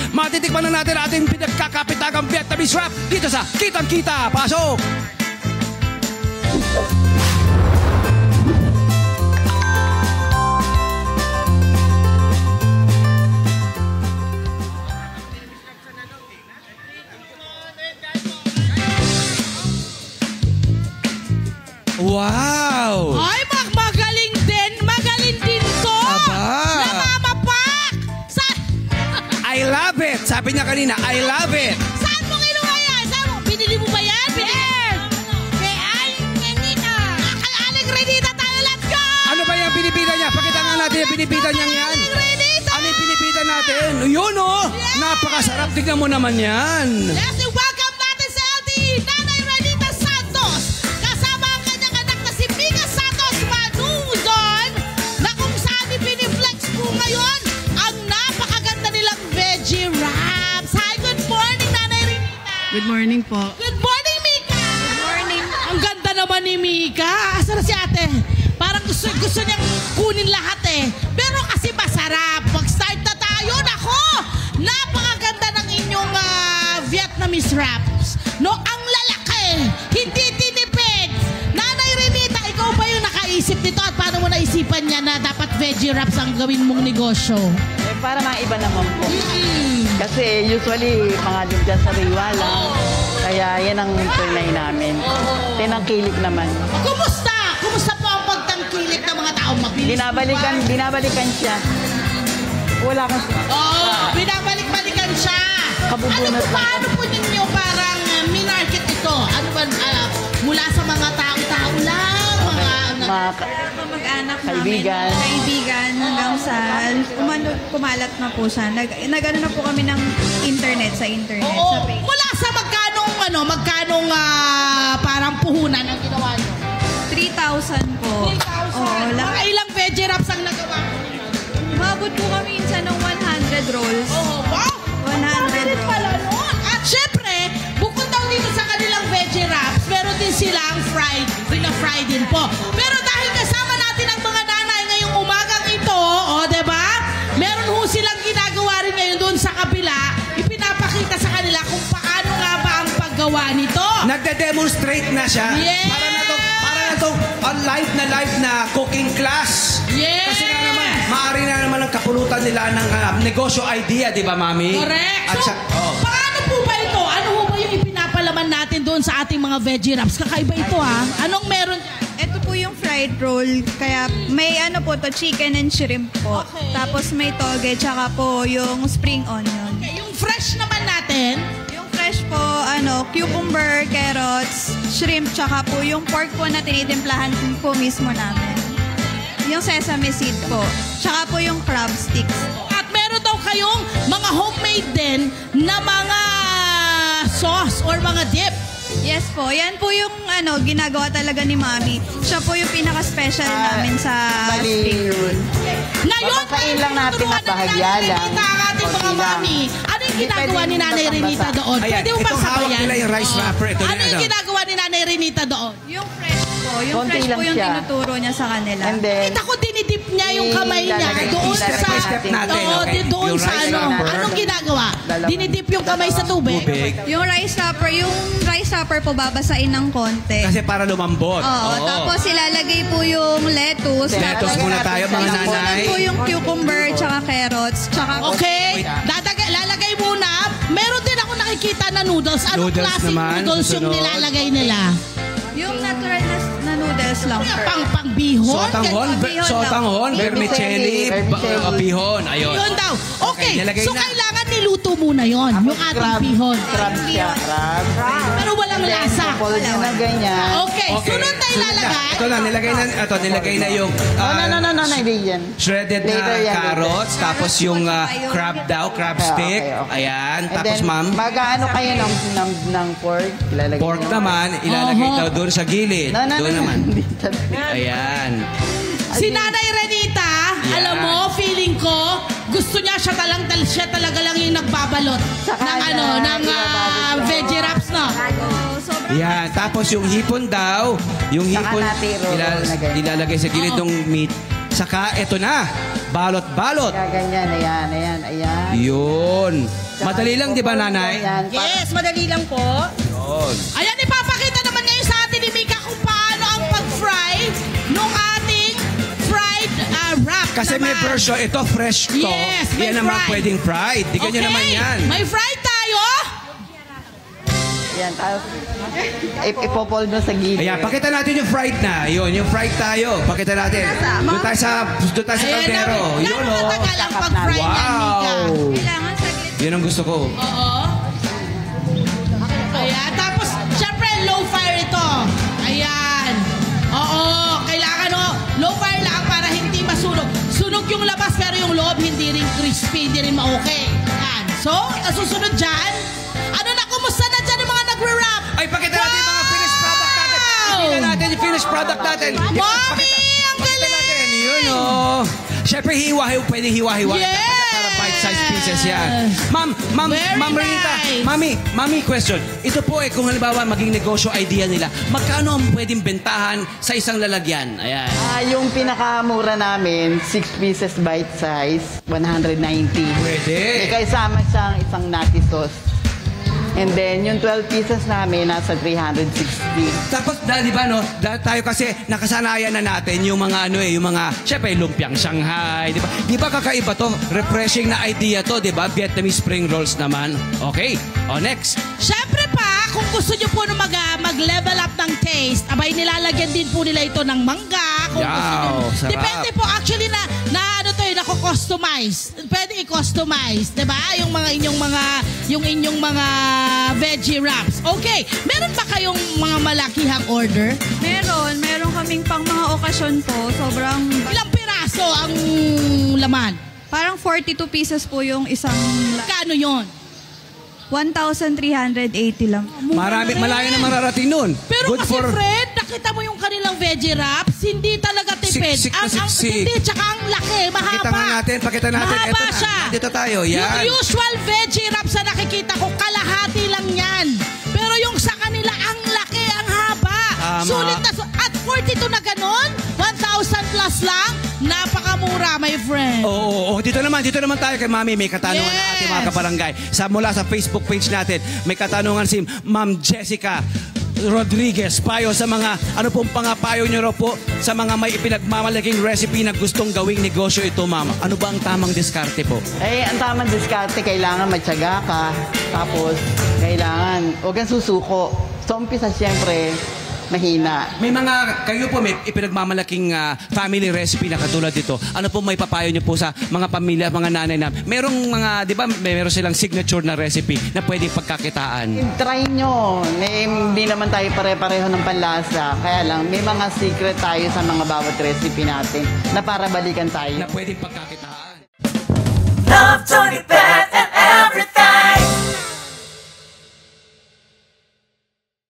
Matitikman na natin ating pinagkakapitagang Vietnamese wrap dito sa Kitang Kita. Pasok! Wow! Ay, magaling din. Magaling din to. Aba! Namamapak! I love it! Sabi niya kanina, I love it! Saan mo kinuha yan? Saan mo? Binili mo ba yan? Yes! Kay Aling Renita. Aling Renita tayo, let's go! Ano ba yung binibida niya? Pakita nga natin yung binibida niya yan. Aling Renita! Ano yung binibida natin? Yun oh! Napakasarap. Tignan mo naman yan. Yes, welcome natin sa LTE, Nanay Renita Santos. Kasama ang kanyang anak na si Mika Santos Manuzon, na kung saan ipiniflex po ngayon ang napakaganda nilang veggie wraps. Hi, good morning, Nanay Renita. Good morning po. Good morning, Mika. Good morning. Ang ganda naman ni Mika. Asa na si ate? Parang gusto niyang kunin lahat eh. Pero kasi masarap. Mag-start na tayo. Nako! Napakaganda ng inyong Vietnamese wraps. No, ang lalaki. Hindi tinipid. Nanay Renita, ikaw ba yung nakaisip nito at paano mo naisipan niya na dapat veggie wraps ang gawin mong negosyo? Eh, para mga iba naman po. Kasi usually, mga dyan sa Riwala. Kaya yan ang tunay namin. Tinangkilik naman. Kumusta? Kumusta po ang pagtangkilik ng mga taong mabilis? Binabalikan siya. Wala kasi. Binabalik-balikan siya. Kabubunot lang. Paano po ninyo parang minarket ito? Ano ba, mula sa mga tao-tao lang? Mga Mag-anak kaibigan. namin, kaibigan, hanggang sa kumalat na po siya. Nag-ano na po kami ng internet, sa internet, Oo, sa page. mula sa magkanong parang puhunan ang ginawa nyo? 3,000 po. 3,000? Oo, Mga ilang veggie wraps ang nagawa mo? Mabot po kami minsan ng 100 rolls. Oh, wow! 100 pala rolls. nun. At syempre, bukod daw dito sa kanilang veggie wraps, meron din silang pina-fry din po. Pero dahil kasama natin ang mga nanay ngayong umagang ito, diba? Meron ho silang ginagawa rin ngayon doon sa kabila. Ipinapakita sa kanila kung paano nga ba ang paggawa nito. Nagde-demonstrate na siya. Yes! Para na to live na cooking class. Yes! Kasi nga naman, maaari na naman ang kapulutan nila ng negosyo idea, di ba, Mami? Correct. At So, paano po ba ito? Ano po ba yung ipinapalaman natin doon sa ating mga veggie wraps? Kakaiba ito ha. Anong meron dyan? Ito po yung fried roll. Kaya may ano po to, chicken and shrimp po. Okay. Tapos may toge, tsaka po yung spring onion. Okay, yung fresh naman natin, Yung fresh po, cucumber, carrots, shrimp, tsaka po yung pork po na tinitimplahan po mismo namin. Yung sesame seed po. Tsaka po yung crab sticks. at meron daw kayong mga homemade din na mga sauce or mga dip. Yes po. Yan po yung ginagawa talaga ni Mami. Siya po yung pinaka-special namin sa spring roll. Ngayon, Babasahin lang natin turuan at bahagya lang. Ang ating mga Konti lang. mami. Ano yung ginagawa ni Nanay Pwede Renita basa. doon? Ayan, Pwede mo bang itong hawak sabayan? nila yung rice wrapper. Ito Ano na, yung ginagawa ni Nanay Renita doon? Yung fresh po. Yung Konti fresh po lang yung siya. tinuturo niya sa kanila. And then, Kita ko dinidip niya yung kamay niya Ilalagay doon step sa... by step natin, Oo, okay? doon Yung sa rice ano. wrapper. Anong ginagawa? Dalawa. Dinidip yung kamay sa tubig? Yung rice wrapper po babasain ng konti. Kasi para lumambot. Oo, tapos ilalagay po yung lettuce. Lettuce muna tayo, mga nanay. Sunod po yung cucumber, tsaka carrots, tsaka... Okay, lalagay muna. Meron din ako nakikita na noodles. Anong Noodles klaseng naman, noodles yung susunod. nilalagay nila? Yung natural na noodles lang. Pang-bihon? Sotanghon, Bihon sotanghon, daw. vermicelli, Vermicelli. bihon. Ayun. Yun daw. Okay, nilagay so na. kailangan niluto muna yon yung ating bihon. crab siya. Crab. Pero walang lasa. Fold nyo na ganyan. Okay, sunod na ilalagay. Ito na, nilagay na yung No, yan. shredded Later na yan, carrots, tapos yung crab stick. Okay. Ayan, And tapos then, ma'am, mag-ano kayo ng pork? Ilalagay pork nyo. naman, ilalagay Oho. daw doon sa gilid. No. Doon naman. Dito. Ayan. Si Nanay Renita, Yan. alam mo, feeling ko, gusto niya siya talaga lang yung nagbabalot ng veggie wraps, no? Sobrang Yan, tapos yung hipon daw, yung Saka hipon natin ilagay. ilalagay sa gilid ng meat. Saka eto na, balot-balot. Kaya ganyan, ayan. Yun. Madali lang, di ba, nanay? Yan, Yes, madali lang po. Yun. Ayan, ipapakita naman ngayon sa atin ni Mika kung paano ang pag-fry nung ating fried wrap Kasi may naman. version, ito fresh to. Yes, may yan naman fried. pwedeng fried. Tignan nyo naman yan. May fried tayo. yan. Tapos, ipopol mo sa gilid. Ayan, pakita natin yung fried na. Yun, yung fried tayo. Pakita natin. Doon tayo sa kaldero. Yun, Gano'ng oh. katagal ang pag-fry yan, Mika? Wow. Kailangan saglit. Yun ang gusto ko. Oo. Ayan, tapos, syempre, low fire ito. Ayan. Oo, kailangan low fire lang para hindi masunog. Sunog yung labas pero yung loob hindi rin crispy, hindi rin ma-okay. Ayan. So, ang susunod dyan, ano na, kumusta na dyan yung mga nagre-wrap? Ay, pakita natin yung mga finished product natin. Pakita natin yung finished product natin. Mami, ang Pakita galing! natin. Yun, oh. Siyempre, pwede hiwa-hiwa. Yes! Para bite-sized pieces yan. Ma'am Very Rita. nice. Mami, question. Ito po kung halimbawa maging negosyo idea nila, magkano ang pwedeng bentahan sa isang lalagyan? Ayan. Yung pinakamura namin, 6 pieces bite size, 190. Pwede. Kasama siyang isang nutty sauce. And then, yung 12 pieces namin, nasa 360. Tapos, di ba, no? Dahil tayo kasi nakasanayan na natin yung mga yung mga, syempre, lumpiang Shanghai, di ba? Di ba kakaiba to? Refreshing na idea to, di ba? Vietnamese spring rolls naman. Okay. Next. Syempre pa, kung gusto nyo po na mag-level up ng taste, abay nilalagyan din po nila ito ng mangga. Kung gusto nyo. Sarap. Depende po actually na ano to nako-customize. Pwede i-customize, 'di ba? Yung inyong mga veggie wraps. Okay, meron ba kayong mga malakihang order? Meron kaming pang mga okasyon po. Sobrang, Ilang piraso ang laman? parang 42 pieces po yung isang, Kano 'yon? 1,380 lang. Malayo na mararating nun. Pero kasi Fred, nakita mo yung kanilang veggie wraps, hindi talaga tipid. Siksik na siksik. Hindi, tsaka ang laki, mahaba. Pakita natin. Mahaba Eto na, siya. nandito tayo. Yan. Yung usual veggie wraps na nakikita ko, kalahati lang yan. Pero yung sa kanila, ang laki, ang haba. Tama. Sulit na, at 42 na ganon, 1,000 plus lang, napakamura, my friend. Oo. Dito naman tayo kay Mami. May katanungan Yes. ng ating mga kabarangay. Mula sa Facebook page natin, may katanungan si Ma'am Jessica Rodriguez. Payo sa mga, ano pong pangapayo nyo raw po sa mga may ipinagmamalaking recipe na gustong gawing negosyo ito, Ma'am? Ano ba ang tamang diskarte po? Ang tamang diskarte, kailangan matyaga ka. Tapos, kailangan, huwag kang susuko. So, umpisa siyempre, mahina. May mga, kayo po may ipinagmamalaking family recipe na katulad dito. Ano po may papayo nyo po sa mga pamilya, mga nanay na, merong mga, di ba, meron silang signature na recipe na pwedeng pagkakitaan? Try nyo. Hindi naman tayo pare-pareho ng panlasa. Kaya lang, may mga secret tayo sa mga bawat recipe natin na para balikan tayo. Na pwedeng pagkakitaan. Love Tony Pet.